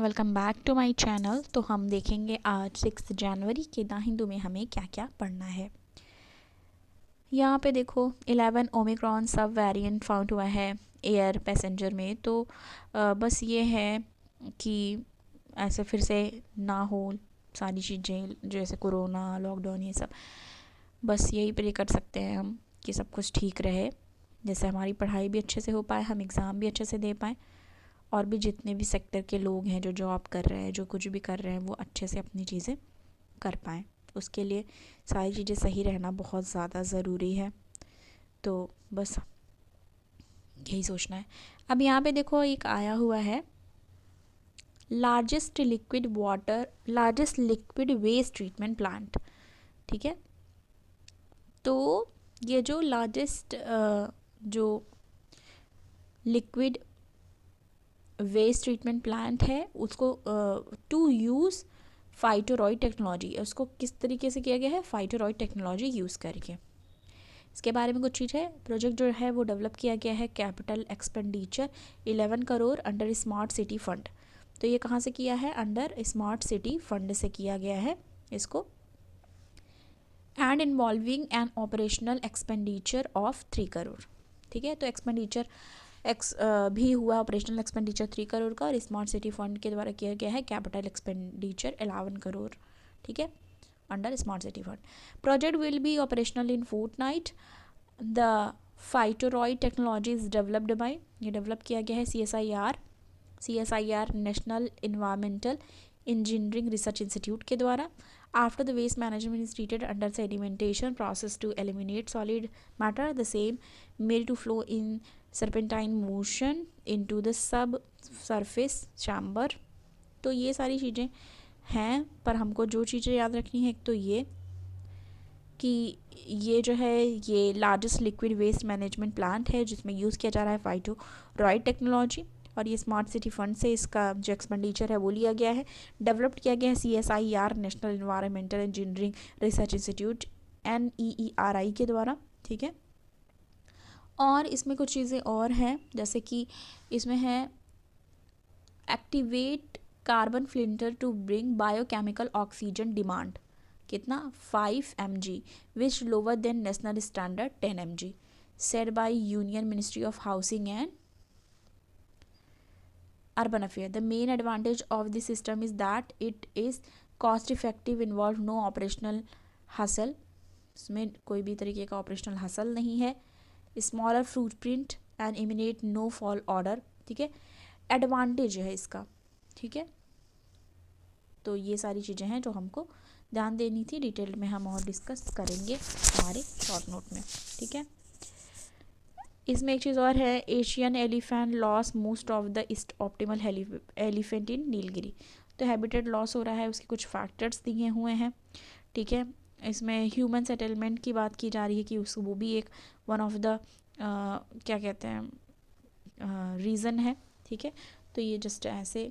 Welcome back to my channel. तो हम देखेंगे आज 6 जनवरी के द हिंदू में हमें क्या क्या पढ़ना है। यहाँ पे देखो 11 ओमिक्रॉन सब वेरिएंट फाउंड हुआ है एयर पैसेंजर में। तो बस ये है कि ऐसे फिर से ना हो सारी चीज़ें जैसे कोरोना लॉकडाउन ये सब, बस यही प्रे कर सकते हैं हम कि सब कुछ ठीक रहे, जैसे हमारी पढ़ाई भी अच्छे से हो पाए, हम एग्ज़ाम भी अच्छे से दे पाएँ और भी जितने भी सेक्टर के लोग हैं जो जॉब कर रहे हैं जो कुछ भी कर रहे हैं वो अच्छे से अपनी चीज़ें कर पाएँ। उसके लिए सारी चीज़ें सही रहना बहुत ज़्यादा ज़रूरी है। तो बस यही सोचना है। अब यहाँ पे देखो एक आया हुआ है largest liquid waste treatment plant. ठीक है, तो ये जो लार्जेस्ट जो लिक्विड वेस्ट ट्रीटमेंट प्लांट है उसको टू यूज़ फाइटोरॉइड टेक्नोलॉजी, उसको किस तरीके से किया गया है, फाइटोरॉइड टेक्नोलॉजी यूज़ करके। इसके बारे में कुछ चीज़ है। प्रोजेक्ट जो है वो डेवलप किया गया है capital expenditure 11 crore under smart city fund. तो ये कहाँ से किया है, अंडर स्मार्ट सिटी फंड से किया गया है इसको। And involving N operational expenditure of 3 crore. ठीक है, तो एक्सपेंडिचर भी हुआ ऑपरेशनल एक्सपेंडिचर 3 करोड़ का और स्मार्ट सिटी फंड के द्वारा किया गया है कैपिटल एक्सपेंडिचर 11 करोड़। ठीक है, under smart city fund. Project will be operational in fortnight. The phytoroid technology is developed by, ये डेवलप किया गया है CSIR national environmental engineering research institute के द्वारा। After the waste management is treated under sedimentation process to eliminate solid matter, the same made to flow in serpentine motion into the subsurface chamber. तो ये सारी चीज़ें हैं, पर हमको जो चीज़ें याद रखनी है एक तो ये कि ये जो है ये largest liquid waste management plant है जिसमें यूज़ किया जा रहा है फाइटोरॉइड टेक्नोलॉजी, और ये स्मार्ट सिटी फंड से इसका जो एक्सपेंडिचर है वो लिया गया है। डेवलप्ड किया गया है CSIR national environmental engineering research institute NEERI के द्वारा। ठीक है, और इसमें कुछ चीज़ें और हैं जैसे कि इसमें है activate carbon filter to bring biochemical oxygen demand, कितना 5 mg which lower than national standard 10 mg, said by union ministry of housing and urban affair. The main advantage of this system is that it is cost effective, involve no operational hassle, इसमें कोई भी तरीके का operational hassle नहीं है। Smaller footprint and emanate no foul odour. ठीक है, advantage है इसका। ठीक है, तो ये सारी चीज़ें हैं जो हमको ध्यान देनी थी। डिटेल में हम और डिस्कस करेंगे हमारे शॉर्ट नोट में। ठीक है, इसमें एक चीज़ और है, Asian elephant loss most of the east optimal elephant in Nilgiri. तो हैबिटेट लॉस हो रहा है, उसके कुछ फैक्टर्स दिए हुए हैं। ठीक है, इसमें ह्यूमन सेटलमेंट की बात की जा रही है कि उस वो भी एक वन ऑफ द क्या कहते हैं रीज़न है। ठीक है, तो ये जस्ट ऐसे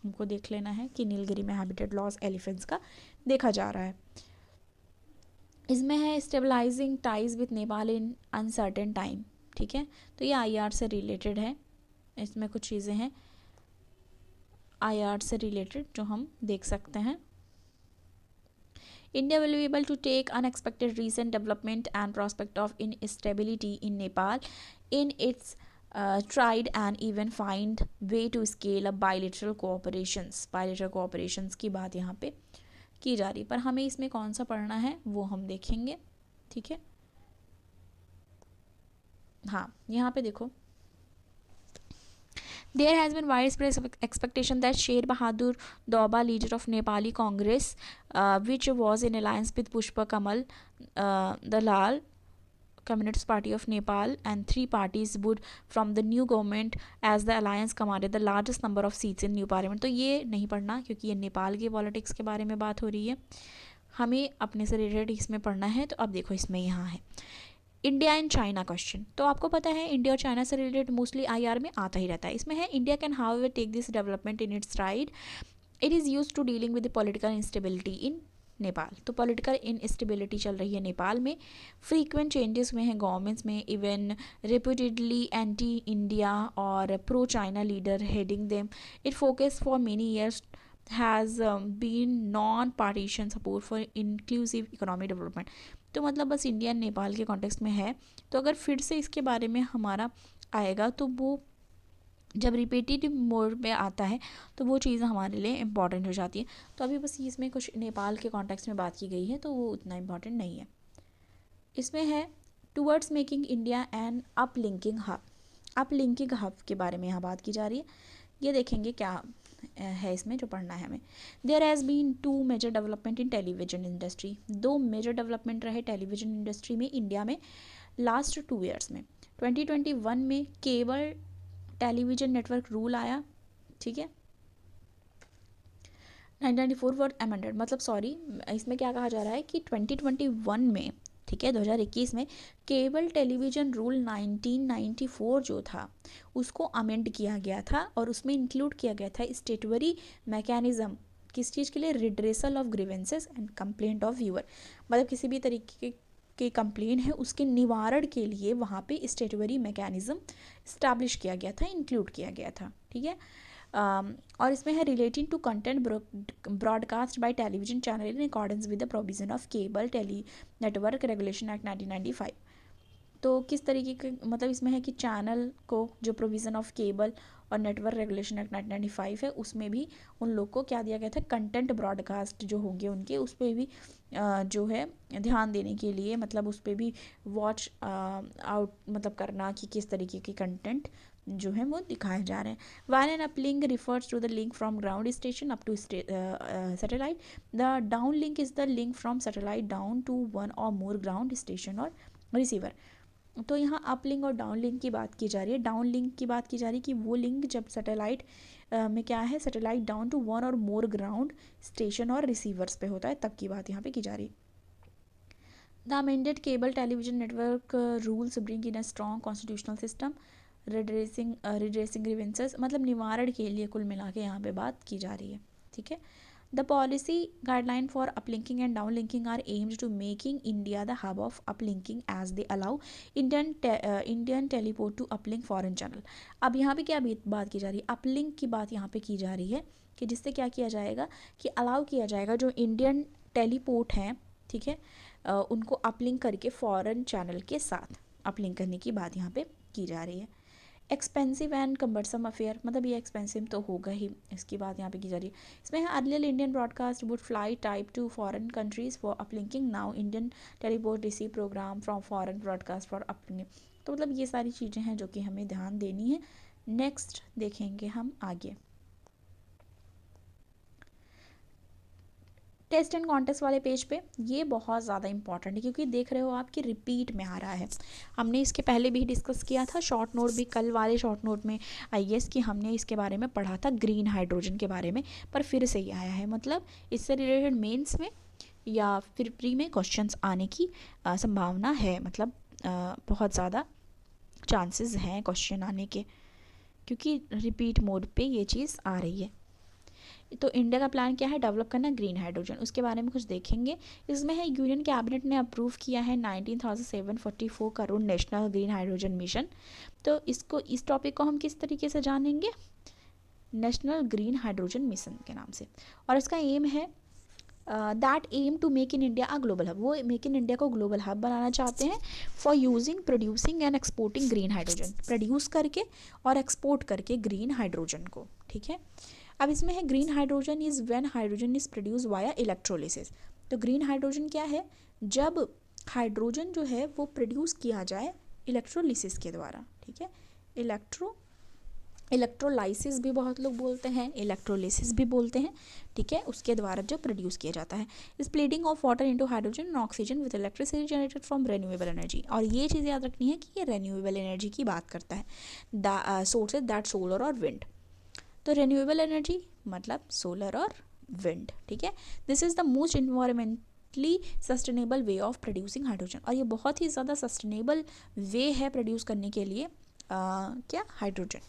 हमको देख लेना है कि नीलगिरी में हैबिटेट लॉस एलिफेंट्स का देखा जा रहा है। इसमें है stabilising ties with Nepal in uncertain time. ठीक है, तो ये IR से रिलेटेड है। इसमें कुछ चीज़ें हैं IR से रिलेटेड जो हम देख सकते हैं। India will be able to take unexpected recent development and prospect of instability in Nepal in its tried and even find way to scale up bilateral cooperations। bilateral cooperations की बात यहाँ पे की जा रही है, पर हमें इसमें कौन सा पढ़ना है वो हम देखेंगे। ठीक है, हाँ यहाँ पे देखो There has been widespread expectation that Sher Bahadur Dauba, leader of Nepali Congress, which was in alliance with Pushpa Kamal Dalal, Communist Party of Nepal, and 3 parties would from the new government as the alliance commanded the largest number of seats in new parliament। तो ये नहीं पढ़ना क्योंकि ये नेपाल के politics के बारे में बात हो रही है, हमें अपने से रिलेटेड इसमें पढ़ना है। तो अब देखो इसमें यहाँ है इंडिया एंड चाइना क्वेश्चन। तो आपको पता है इंडिया और चाइना से रिलेटेड मोस्टली IR में आता ही रहता है। इसमें है India can however take this development in its ride, it is use to dealing with the political instability in Nepal. तो पॉलिटिकल इनस्टेबिलिटी चल रही है नेपाल में, फ्रीक्वेंट चेंजेस हुए हैं गवर्नमेंट्स में, इवन रेप्यूटेडली एंटी इंडिया और pro China leader heading them. It focus for many years has been non partition support for inclusive economic development. तो मतलब बस इंडिया नेपाल के कॉन्टेक्स्ट में है। तो अगर फिर से इसके बारे में हमारा आएगा तो वो जब रिपीटेटिव मोड में आता है तो वो चीज़ हमारे लिए इम्पॉर्टेंट हो जाती है। तो अभी बस इसमें कुछ नेपाल के कॉन्टेक्स्ट में बात की गई है तो वो उतना इम्पॉर्टेंट नहीं है। इसमें है towards making India and up linking hub. Up linking hub के बारे में यहाँ बात की जा रही है। ये देखेंगे क्या है इसमें जो पढ़ना है हमें। There has been 2 major development in television industry. 2 major development रहे टेलीविजन इंडस्ट्री में इंडिया में लास्ट 2 ईयर्स में। 2021 में केबल टेलीविजन नेटवर्क रूल आया, ठीक है। 1994 वर्ड अमेंडेड, मतलब सॉरी इसमें क्या कहा जा रहा है कि 2021 में, ठीक है, 2021 में केबल टेलीविजन रूल 1994 जो था उसको अमेंड किया गया था और उसमें इंक्लूड किया गया था स्टेटवरी मैकेनिज्म। किस चीज़ के लिए? Redressal of grievances and complaint of viewer. मतलब किसी भी तरीके के कंप्लेन है उसके निवारण के लिए वहाँ पे स्टेटवरी मैकेनिज्म इस्टेब्लिश किया गया था, इंक्लूड किया गया था, ठीक है। और इसमें है relating to content broadcast by television channel in accordance with the provision of cable tele network regulation act 1995। तो किस तरीके के मतलब इसमें है कि चैनल को जो प्रोविज़न ऑफ केबल और नेटवर्क रेगुलेशन एक्ट 1995 है उसमें भी उन लोग को क्या दिया गया था, कंटेंट ब्रॉडकास्ट जो होंगे उनके उस पर भी जो है ध्यान देने के लिए, मतलब उस पर भी वॉच आउट मतलब करना कि किस तरीके के कंटेंट जो है वो दिखाए जा रहे हैं। While an uplink refers to the link from ground station up to satellite, the down link is the link from satellite down to one or more ground station or receiver. तो यहाँ up link और down link की बात की जा रही है। Down link की बात की जा रही है कि वो लिंक जब सैटेलाइट में क्या है, satellite down to one or more ground station और रिसीवर्स पे होता है, तब की बात यहाँ पे की जा रही है। The amended cable television network rules bring in a strong constitutional system redressing grievances, मतलब निवारण के लिए कुल मिला के यहाँ पे बात की जा रही है, ठीक है। The policy guideline for uplinking and downlinking are aimed to making India the hub of uplinking as they allow Indian teleport to uplink foreign channel। अब यहाँ पे क्या बात की जा रही है, अपलिंक की बात यहाँ पे की जा रही है कि जिससे क्या किया जाएगा कि अलाउ किया जाएगा जो इंडियन टेलीपोर्ट हैं, ठीक है, उनको अपलिंक करके फॉरेन चैनल के साथ अपलिंक करने की बात यहाँ पे की जा रही है। एक्सपेंसिव एंड कम्बरसम अफेयर, मतलब ये एक्सपेंसिव तो होगा ही, इसकी बात यहाँ पे की जा रही है। इसमें earlier Indian broadcast would fly type to foreign countries for uplinking, now Indian teleport receive programme from foreign broadcast for uplinking. तो मतलब ये सारी चीज़ें हैं जो कि हमें ध्यान देनी है। नेक्स्ट देखेंगे हम आगे टेस्ट एंड कॉन्टेस्ट वाले पेज पे। ये बहुत ज़्यादा इंपॉर्टेंट है क्योंकि देख रहे हो आप कि रिपीट में आ रहा है। हमने इसके पहले भी डिस्कस किया था, शॉर्ट नोट भी, कल वाले शॉर्ट नोट में IAS कि हमने इसके बारे में पढ़ा था ग्रीन हाइड्रोजन के बारे में, पर फिर से ही आया है। मतलब इससे रिलेटेड मेंस में या फिर प्री में क्वेश्चंस आने की संभावना है, मतलब बहुत ज़्यादा चांसेस हैं क्वेश्चन आने के क्योंकि रिपीट मोड पे ये चीज़ आ रही है। तो इंडिया का प्लान क्या है, डेवलप करना ग्रीन हाइड्रोजन, उसके बारे में कुछ देखेंगे। इसमें है यूनियन कैबिनेट ने अप्रूव किया है 19,744 crore national green hydrogen mission. तो इस टॉपिक को हम किस तरीके से जानेंगे, नेशनल ग्रीन हाइड्रोजन मिशन के नाम से। और इसका एम है that aim to make in India a global hub, वो मेक इन इंडिया को ग्लोबल हब बनाना चाहते हैं for using producing and exporting green hydrogen, produce करके और एक्सपोर्ट करके ग्रीन हाइड्रोजन को, ठीक है। अब इसमें है green hydrogen is when hydrogen is produce via electrolysis. तो ग्रीन हाइड्रोजन क्या है, जब हाइड्रोजन जो है वो प्रोड्यूस किया जाए इलेक्ट्रोलिसिस के द्वारा, ठीक है। इलेक्ट्रोलाइसिस भी बहुत लोग बोलते हैं, इलेक्ट्रोलिसिस भी बोलते हैं, ठीक है, उसके द्वारा जो प्रोड्यूस किया जाता है। Splitting of water into hydrogen and oxygen with electricity generated from renewable energy. और ये चीज़ याद रखनी है कि ये रेन्यूएबल एनर्जी की बात करता है, द सोर्सेज दैट सोलर और विंड। तो रेन्यूएबल एनर्जी मतलब सोलर और विंड, ठीक है। This is the most environmentally sustainable way of producing hydrogen. और ये बहुत ही ज़्यादा सस्टेनेबल वे है प्रोड्यूस करने के लिए क्या, hydrogen.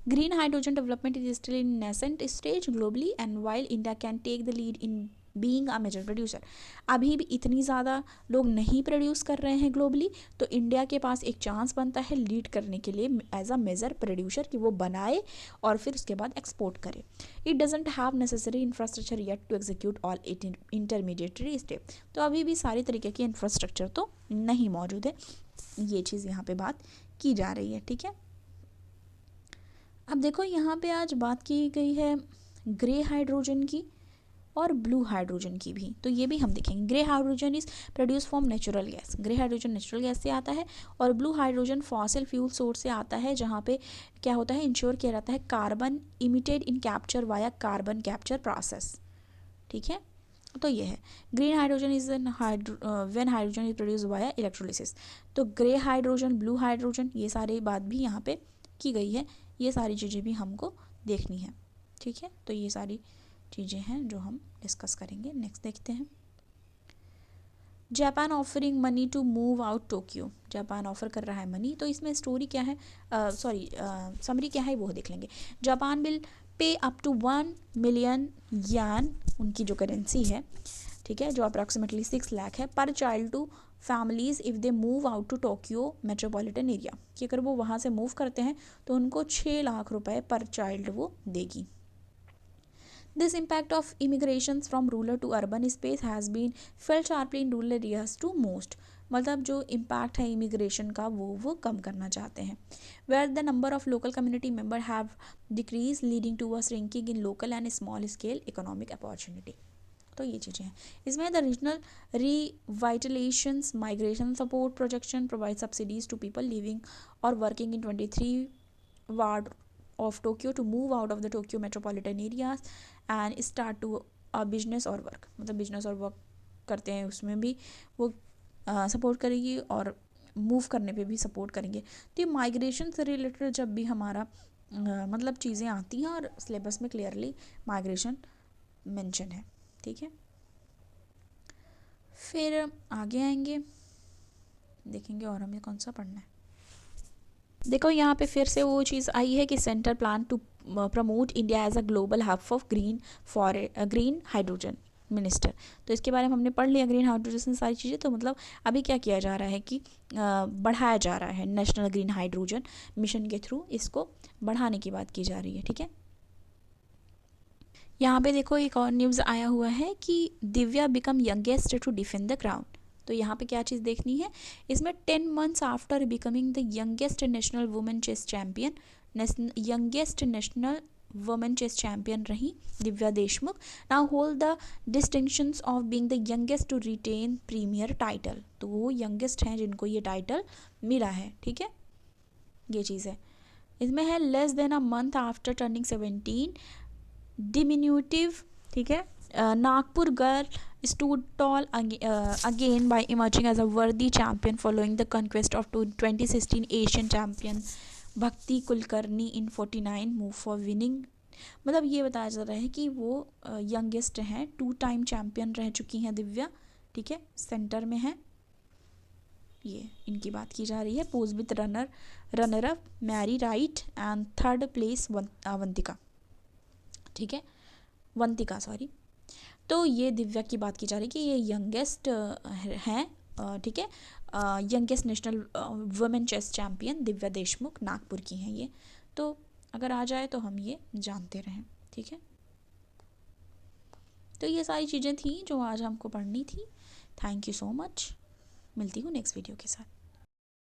Green hydrogen development is still in nascent stage globally, and while India can take the lead in being a major producer. अभी भी इतनी ज़्यादा लोग नहीं प्रोड्यूस कर रहे हैं ग्लोबली, तो इंडिया के पास एक चांस बनता है लीड करने के लिए एज अ मेजर प्रोड्यूसर, कि वो बनाए और फिर उसके बाद एक्सपोर्ट करे। It doesn't have necessary infrastructure yet to execute all it intermediary step. तो अभी भी सारी तरीके की इंफ्रास्ट्रक्चर तो नहीं मौजूद है, ये चीज़ यहाँ पे बात की जा रही है। ठीक है, अब देखो यहाँ पे आज बात की गई है ग्रे हाइड्रोजन की और ब्लू हाइड्रोजन की भी, तो ये भी हम देखेंगे। Grey hydrogen is produce from natural gas, grey hydrogen natural gas से आता है, और blue hydrogen fossil fuel source से आता है, जहाँ पे क्या होता है, इंश्योर किया जाता है carbon emitted in capture via carbon capture process. ठीक है, तो ये है green hydrogen is when hydrogen is produce via electrolysis. तो ग्रे हाइड्रोजन, ब्लू हाइड्रोजन, ये सारी बात भी यहाँ पे की गई है, ये सारी चीज़ें भी हमको देखनी है। ठीक है, तो ये सारी चीज़ें हैं जो हम डिस्कस करेंगे। नेक्स्ट देखते हैं, Japan offering money to move out Tokyo. Japan offer कर रहा है मनी, तो इसमें स्टोरी क्या है, समरी क्या है वो देख लेंगे। Japan will pay up to 1 million yen, उनकी जो करेंसी है, ठीक है, जो अप्रॉक्सीमेटली 6 लाख है, पर child to families if they move out to Tokyo metropolitan area, कि अगर वो वहाँ से मूव करते हैं तो उनको 6 लाख रुपए पर चाइल्ड वो देगी। This impact of immigrations from rural to urban space has been felt sharply in rural areas to most. मतलब जो इम्पैक्ट है इमिग्रेशन का वो कम करना चाहते हैं। Where the number of local community member have decreased leading to a shrinking in local and small scale economic opportunity. तो ये चीज़ें हैं इसमें। The regional revitalisations migration support projection provide subsidies to people living और working in 23 ward of Tokyo to move out of the Tokyo metropolitan areas and start to a business or work। मतलब business और work करते हैं उसमें भी वो support करेगी और मूव करने पे भी सपोर्ट करेंगे। तो ये माइग्रेशन से रिलेटेड जब भी हमारा मतलब चीज़ें आती हैं और सिलेबस में क्लियरली माइग्रेशन मेंशन है। ठीक है, फिर आगे आएंगे, देखेंगे और हमें कौन सा पढ़ना है। देखो यहाँ पे फिर से वो चीज़ आई है कि centre plan to promote India as a global hub of green hydrogen minister. तो इसके बारे में हमने पढ़ लिया, ग्रीन हाइड्रोजन सारी चीज़ें। तो मतलब अभी क्या किया जा रहा है कि बढ़ाया जा रहा है नेशनल ग्रीन हाइड्रोजन मिशन के थ्रू, इसको बढ़ाने की बात की जा रही है। ठीक है, यहाँ पे देखो एक और न्यूज़ आया हुआ है कि Divya become youngest to defend the crown. तो यहाँ पे क्या चीज़ देखनी है, इसमें 10 months after becoming the youngest national women chess champion, youngest national women chess champion रही Divya Deshmukh. Now hold the distinctions of being the youngest to retain premier title. तो वो यंगेस्ट हैं जिनको ये टाइटल मिला है। ठीक है, ये चीज़ है। इसमें है less than a month after turning 17 डिमिन्यूटिव। ठीक है, Nagpur girl stood tall again by emerging as a worthy champion following the conquest of 2016 Asian champion भक्ति Kulkarni in 49 move for winning। मतलब ये बताया जा रहा है कि वो यंगेस्ट हैं, 2 time चैम्पियन रह चुकी हैं दिव्या। ठीक है, सेंटर में है, ये इनकी बात की जा रही है। Pose with runner up Mary Wright and 3rd place Avantika. ठीक है, वंतिका सॉरी। तो ये दिव्या की बात की जा रही है कि ये यंगेस्ट हैं। ठीक है, youngest national women chess champion Divya Deshmukh Nagpur की हैं ये। तो अगर आ जाए तो हम ये जानते रहें। ठीक है, तो ये सारी चीज़ें थी जो आज हमको पढ़नी थी। थैंक यू सो मच, मिलती हूँ नेक्स्ट वीडियो के साथ।